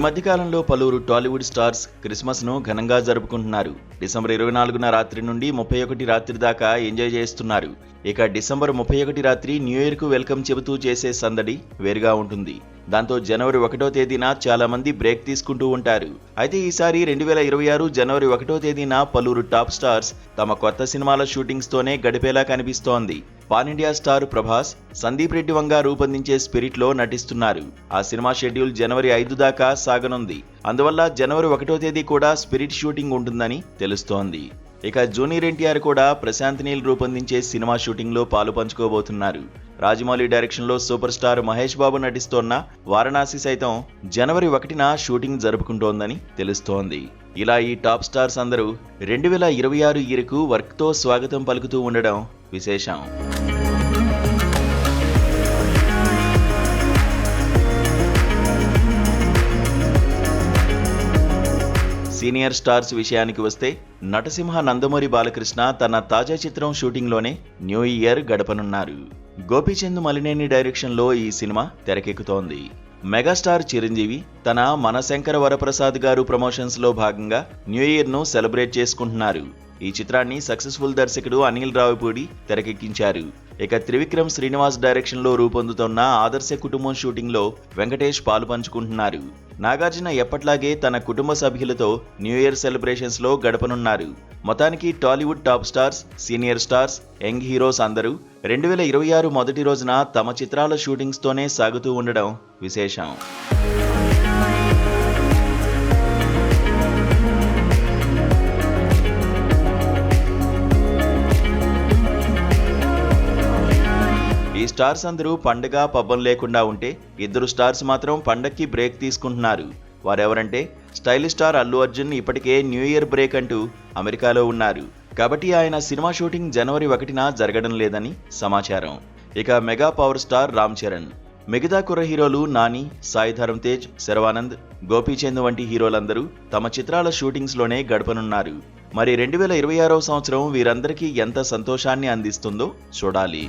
మధ్యకాలంలో పలువురు టాలీవుడ్ స్టార్స్ క్రిస్మస్ను ఘనంగా జరుపుకుంటున్నారు. డిసెంబర్ 24న రాత్రి నుండి 31 రాత్రి దాకా ఎంజాయ్ చేస్తున్నారు. ఇక డిసెంబర్ 31 రాత్రి న్యూ ఇయర్కు వెల్కమ్ చెబుతూ చేసే సందడి వేరుగా ఉంటుంది. దాంతో జనవరి 1వ తేదీన చాలా మంది బ్రేక్ తీసుకుంటూ ఉంటారు. అయితే ఈసారి 2026 జనవరి 1వ తేదీన పలువురు టాప్ స్టార్స్ తమ కొత్త సినిమాల షూటింగ్స్ తోనే గడిపేలా కనిపిస్తోంది. Pan India star Prabhas, Sandeep Reddy Vanga రూపొందించే స్పిరిట్ లో నటిస్తున్నారు. ఆ సినిమా షెడ్యూల్ జనవరి 5 దాకా సాగనుంది. అందువల్ల జనవరి 1వ తేదీ కూడా స్పిరిట్ షూటింగ్ ఉంటుందని తెలుస్తోంది. ఇక జూనియర్ ఎన్టీఆర్ కూడా ప్రశాంత్ నీల్ రూపొందించే సినిమా షూటింగ్ లో పాలు పంచుకోబోతున్నారు. రాజమౌళి డైరెక్షన్ లో సూపర్ స్టార్ మహేష్ బాబు నటిస్తోన్న వారణాసి సైతం జనవరి 1న షూటింగ్ జరుపుకుంటోందని తెలుస్తోంది. ఇలా ఈ టాప్ స్టార్స్ అందరూ 2026 ఇయర్కు వర్క్ తో స్వాగతం పలుకుతూ ఉండడం విశేషం. సీనియర్ స్టార్స్ విషయానికి వస్తే నటసింహ నందమూరి బాలకృష్ణ తన తాజా చిత్రం షూటింగ్లోనే న్యూ ఇయర్ గడపనున్నారు. గోపీచంద్ మలినేని డైరెక్షన్లో ఈ సినిమా తెరకెక్కుతోంది. మెగాస్టార్ చిరంజీవి తన మనశంకర వరప్రసాద్ గారు ప్రమోషన్స్లో భాగంగా న్యూ ఇయర్ను సెలబ్రేట్ చేసుకుంటున్నారు. ఈ చిత్రాన్ని సక్సెస్ఫుల్ దర్శకుడు అనిల్ రావిపూడి తెరకెక్కించారు. ఇక త్రివిక్రమ్ శ్రీనివాస్ డైరెక్షన్లో రూపొందుతున్న ఆదర్శ కుటుంబం షూటింగ్లో వెంకటేష్ పాలు పంచుకుంటున్నారు. నాగార్జున ఎప్పట్లాగే తన కుటుంబ సభ్యులతో న్యూ ఇయర్ సెలబ్రేషన్స్ లో గడపనున్నారు. మొత్తానికి Tollywood top stars, senior stars, young heroes అందరూ 2026 మొదటి రోజున తమ చిత్రాల షూటింగ్స్ తోనే సాగుతూ ఉండడం విశేషం. ఈ స్టార్స్ అందరూ పండగ పబ్బం లేకుండా ఉంటే ఇద్దరు స్టార్స్ మాత్రం పండక్కి బ్రేక్ తీసుకుంటున్నారు. వారెవరంటే స్టైలిష్ స్టార్ అల్లు అర్జున్ ఇప్పటికే న్యూ ఇయర్ బ్రేక్ అంటూ అమెరికాలో ఉన్నారు. కాబట్టి ఆయన సినిమా షూటింగ్ జనవరి 1న జరగడం లేదని సమాచారం. ఇక mega power star Ram Charan, మిగతా కుర్ర హీరోలు నాని, సాయి ధరమ్ తేజ్, శర్వానంద్, గోపీచంద్ వంటి హీరోలందరూ తమ చిత్రాల షూటింగ్స్ లోనే గడపనున్నారు. మరి 2026వ సంవత్సరం వీరందరికీ ఎంత సంతోషాన్ని అందిస్తుందో చూడాలి.